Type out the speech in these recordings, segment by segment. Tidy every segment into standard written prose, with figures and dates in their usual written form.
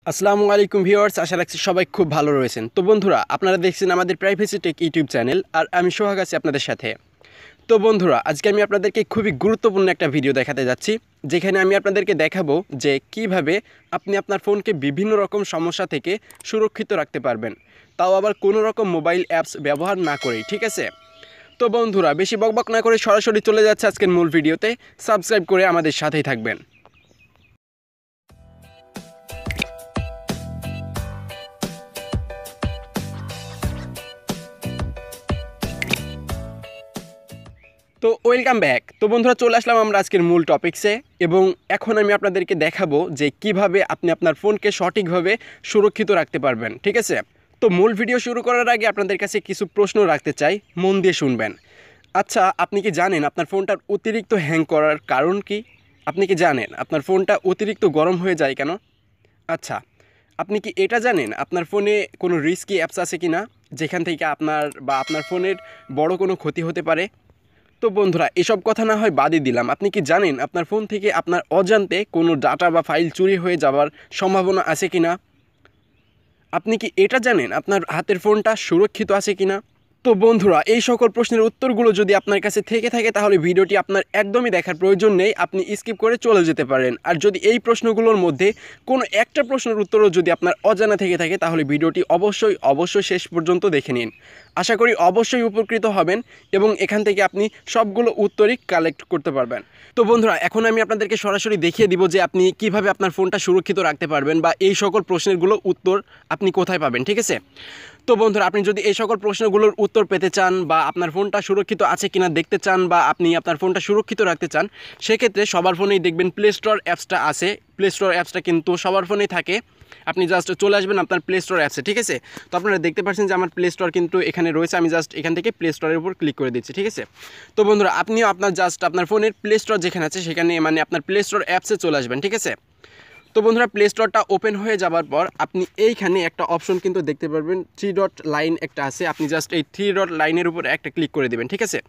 আসসালামু আলাইকুম ভিউয়ার্স, আশা রাখছি সবাই খুব ভালো রয়েছেন। তো বন্ধুরা, আপনারা দেখছেন আমাদের প্রাইভেসি টেক ইউটিউব চ্যানেল, আর আমি সোহাগ আছি আপনাদের সাথে। তো বন্ধুরা, আজকে আমি আপনাদেরকে খুবই গুরুত্বপূর্ণ একটা ভিডিও দেখাতে যাচ্ছি, যেখানে আমি আপনাদেরকে দেখাবো যে কিভাবে আপনি আপনার ফোনকে বিভিন্ন রকম সমস্যা থেকে সুরক্ষিত রাখতে পারবেন, তাও আবার কোনো রকম মোবাইল অ্যাপস ব্যবহার না করেই। ঠিক আছে? তো বন্ধুরা, বেশি বকবক না করে সরাসরি চলে যাচ্ছে আজকের মূল ভিডিওতে। সাবস্ক্রাইব করে আমাদের সাথেই থাকবেন। তো ওয়েলকাম ব্যাক। তো বন্ধুরা, চলে আসলাম আমরা আজকের মূল টপিকসে, এবং এখন আমি আপনাদেরকে দেখাবো যে কিভাবে আপনি আপনার ফোনকে সঠিকভাবে সুরক্ষিত রাখতে পারবেন। ঠিক আছে? তো মূল ভিডিও শুরু করার আগে আপনাদের কাছে কিছু প্রশ্ন রাখতে চাই, মন দিয়ে শুনবেন। আচ্ছা, আপনি কি জানেন আপনার ফোনটার অতিরিক্ত হ্যাং করার কারণ কি? আপনি কি জানেন আপনার ফোনটা অতিরিক্ত গরম হয়ে যায় কেন? আচ্ছা, আপনি কি এটা জানেন আপনার ফোনে কোনো রিস্কি অ্যাপস আছে কি না, যেখান থেকে আপনার ফোনের বড় কোনো ক্ষতি হতে পারে? তো বন্ধুরা, এসব কথা না হয় বাদই দিলাম, আপনি কি জানেন আপনার ফোন থেকে আপনার অজান্তে কোনো ডাটা বা ফাইল চুরি হয়ে যাওয়ার সম্ভাবনা আছে কি না? আপনি কি এটা জানেন আপনার হাতের ফোনটা সুরক্ষিত আছে কি না? তো বন্ধুরা, এই সকল প্রশ্নের উত্তরগুলো যদি আপনার কাছে থেকে থাকে, তাহলে ভিডিওটি আপনার একদমই দেখার প্রয়োজন নেই, আপনি স্কিপ করে চলে যেতে পারেন। আর যদি এই প্রশ্নগুলোর মধ্যে কোনো একটা প্রশ্নের উত্তরও যদি আপনার অজানা থেকে থাকে, তাহলে ভিডিওটি অবশ্যই শেষ পর্যন্ত দেখে নিন। আশা করি অবশ্যই উপকৃত হবেন, এবং এখান থেকে আপনি সবগুলো উত্তরই কালেক্ট করতে পারবেন। তো বন্ধুরা, এখন আমি আপনাদেরকে সরাসরি দেখিয়ে দিব যে আপনি কিভাবে আপনার ফোনটা সুরক্ষিত রাখতে পারবেন, বা এই সকল প্রশ্নেরগুলো উত্তর আপনি কোথায় পাবেন। ঠিক আছে? তো বন্ধুরা, আপনি যদি এই সকল প্রশ্নগুলোর উত্তর পেতে চান, বা আপনার ফোনটা সুরক্ষিত আছে কিনা দেখতে চান, বা আপনি আপনার ফোনটা সুরক্ষিত রাখতে চান, সেক্ষেত্রে সবার ফোনেই দেখবেন প্লে স্টোর অ্যাপসটা আছে। প্লে স্টোর অ্যাপসটা কিন্তু সবার ফোনেই থাকে। আপনি জাস্ট চলে আসবেন আপনার প্লে স্টোর অ্যাপসে। ঠিক আছে? তো আপনারা দেখতে পাচ্ছেন যে আমার প্লে স্টোর কিন্তু এখানে রয়েছে। আমি জাস্ট এখান থেকে প্লে স্টোরের উপর ক্লিক করে দিচ্ছি। ঠিক আছে? তো বন্ধুরা, আপনিও আপনার ফোনের প্লে স্টোর যেখানে আছে সেখানে, মানে আপনার প্লে স্টোর অ্যাপসে চলে আসবেন। ঠিক আছে? তো বন্ধুরা, প্লে স্টোরটা ওপেন হয়ে যাওয়ার পর আপনি এইখানে একটা অপশন কিন্তু দেখতে পারবেন, 3 ডট লাইন একটা আছে। আপনি জাস্ট এই 3 ডট লাইনের উপর একটা ক্লিক করে দেবেন। ঠিক আছে?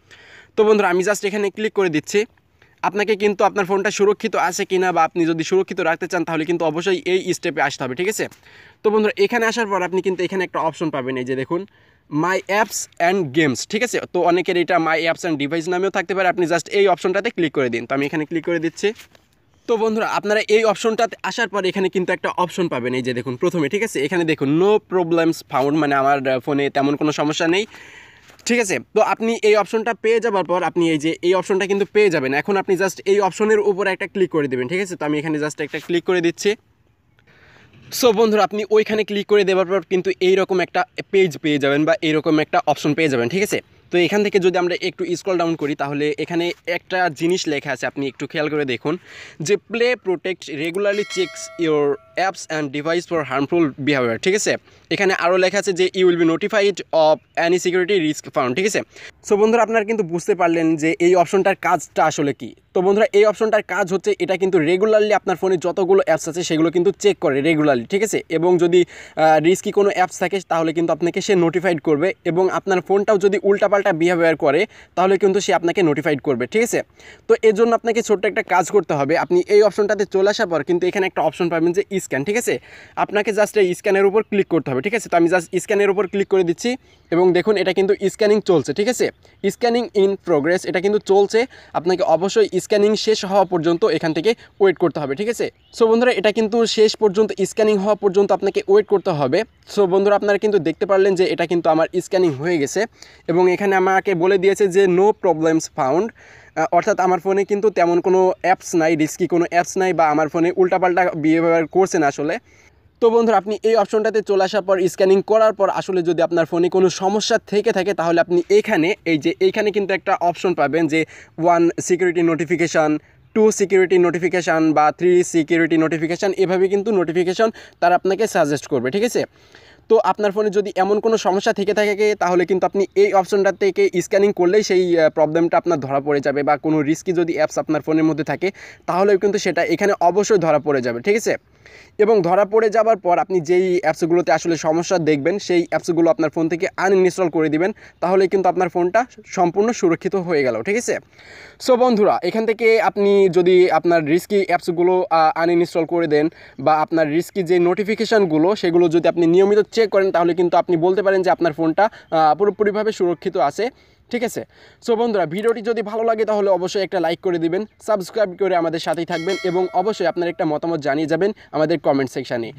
তো বন্ধুরা, আমি জাস্ট এখানে ক্লিক করে দিচ্ছি। আপনাকে কিন্তু আপনার ফোনটা সুরক্ষিত আছে কিনা, বা আপনি যদি সুরক্ষিত রাখতে চান, তাহলে কিন্তু অবশ্যই এই স্টেপে আসতে হবে। ঠিক আছে? তো বন্ধুরা, এখানে আসার পর আপনি কিন্তু এখানে একটা অপশন পাবেন, এই যে দেখুন, মাই অ্যাপস অ্যান্ড গেমস। ঠিক আছে? তো অনেকের এটা মাই অ্যাপস অ্যান্ড ডিভাইস নামেও থাকতে পারে। আপনি জাস্ট এই অপশনটাতে ক্লিক করে দিন। তো আমি এখানে ক্লিক করে দিচ্ছি। তো বন্ধুরা, আপনারা এই অপশনটাতে আসার পর এখানে কিন্তু একটা অপশন পাবেন, এই যে দেখুন প্রথমে। ঠিক আছে? এখানে দেখুন নো প্রবলেমস ফাউন্ড, মানে আমার ফোনে তেমন কোনো সমস্যা নেই। ঠিক আছে? তো আপনি এই অপশনটা পেয়ে যাবার পর আপনি এই অপশনটা কিন্তু পেয়ে যাবেন। এখন আপনি জাস্ট এই অপশনের উপরে একটা ক্লিক করে দেবেন। ঠিক আছে? তো আমি এখানে জাস্ট একটা ক্লিক করে দিচ্ছি। সো বন্ধুরা, আপনি ওইখানে ক্লিক করে দেওয়ার পর কিন্তু এইরকম একটা পেজ পেয়ে যাবেন, বা এইরকম একটা অপশন পেয়ে যাবেন। ঠিক আছে? তো এখান থেকে যদি আমরা একটু স্ক্রল ডাউন করি, তাহলে এখানে একটা জিনিস লেখা আছে, আপনি একটু খেয়াল করে দেখুন, যে Play Protect regularly checks your apps and device for harmful behaviour. ঠিক আছে? এখানে আরও লেখা আছে যে you will be notified of any security risk found. ঠিক আছে? সো বন্ধুরা, আপনারা কিন্তু বুঝতে পারলেন যে এই অপশনটার কাজটা আসলে কি। তো বন্ধুরা, এই অপশনটার কাজ হচ্ছে, এটা কিন্তু রেগুলারলি আপনার ফোনে যতগুলো অ্যাপস আছে সেগুলো কিন্তু চেক করে রেগুলারলি। ঠিক আছে? এবং যদি রিস্কি কোনো অ্যাপস থাকে, তাহলে কিন্তু আপনাকে সে নোটিফাইড করবে, এবং আপনার ফোনটাও যদি উল্টাপাল্টা বিহেভিয়ার করে, তাহলে কিন্তু সে আপনাকে নোটিফাইড করবে। ঠিক আছে? তো এর জন্য আপনাকে ছোট্ট একটা কাজ করতে হবে। আপনি এই অপশনটাতে চলে আসার পর কিন্তু এখানে একটা অপশন পাবেন যে স্ক্যান। ঠিক আছে? আপনাকে জাস্ট এই স্ক্যানের উপর ক্লিক করতে হবে। ঠিক আছে? তো আমি জাস্ট স্ক্যানের উপর ক্লিক করে দিচ্ছি, এবং দেখুন এটা কিন্তু স্ক্যানিং চলছে। ঠিক আছে? স্ক্যানিং ইন প্রোগ্রেস, এটা কিন্তু চলছে। আপনাকে অবশ্যই স্ক্যানিং শেষ হওয়া পর্যন্ত এখান থেকে ওয়েট করতে হবে। ঠিক আছে? সো বন্ধুরা, এটা কিন্তু শেষ পর্যন্ত স্ক্যানিং হওয়া পর্যন্ত আপনাকে ওয়েট করতে হবে। সো বন্ধুরা, আপনারা কিন্তু দেখতে পারলেন যে এটা কিন্তু আমার স্ক্যানিং হয়ে গেছে, এবং এখানে আমাকে বলে দিয়েছে যে নো প্রবলেমস ফাউন্ড, অর্থাৎ আমার ফোনে কিন্তু তেমন কোনো অ্যাপস নাই, রিস্কি কোনো অ্যাপস নাই, বা আমার ফোনে উল্টাপাল্টা বিহেভিয়ার করছে না আসলে। তো বন্ধুরা, আপনি এই অপশনটাতে চলে আসার পর স্ক্যানিং করার পর আসলে যদি আপনার ফোনে কোনো সমস্যা থেকে থাকে, তাহলে আপনি এইখানে কিন্তু একটা অপশন পাবেন যে 1 সিকিউরিটি নোটিফিকেশান, 2 সিকিউরিটি নোটিফিকেশান, বা 3 সিকিউরিটি নোটিফিকেশান, এভাবে কিন্তু নোটিফিকেশান তারা আপনাকে সাজেস্ট করবে। ঠিক আছে? তো আপনার ফোনে যদি এমন কোনো সমস্যা থেকে থাকে, তাহলে কিন্তু আপনি এই অপশনটা থেকে স্ক্যানিং করলেই সেই প্রবলেমটা আপনার ধরা পড়ে যাবে, বা কোনো রিস্কি যদি অ্যাপস আপনার ফোনের মধ্যে থাকে, তাহলেও কিন্তু সেটা এখানে অবশ্যই ধরা পড়ে যাবে। ঠিক আছে? এবং ধরা পড়ে যাবার পর আপনি যেই অ্যাপসগুলোতে আসলে সমস্যা দেখবেন সেই অ্যাপসগুলো আপনার ফোন থেকে আনইনস্টল করে দিবেন, তাহলে কিন্তু আপনার ফোনটা সম্পূর্ণ সুরক্ষিত হয়ে গেল। ঠিক আছে? সো বন্ধুরা, এখান থেকে আপনি যদি আপনার রিস্কি অ্যাপসগুলো আনইনস্টল করে দেন বা আপনার রিস্কি যে নোটিফিকেশানগুলো সেগুলো যদি আপনি নিয়মিত চেক করেন, তাহলে কিন্তু আপনি বলতে পারেন যে আপনার ফোনটা পুরোপুরিভাবে সুরক্ষিত আছে। ঠিক আছে? সো বন্ধুরা, ভিডিওটি যদি ভালো লাগে তাহলে অবশ্যই একটা লাইক করে দিবেন, সাবস্ক্রাইব করে আমাদের সাথেই থাকবেন এবং অবশ্যই আপনার একটা মতামত জানিয়ে যাবেন আমাদের কমেন্ট সেকশানে।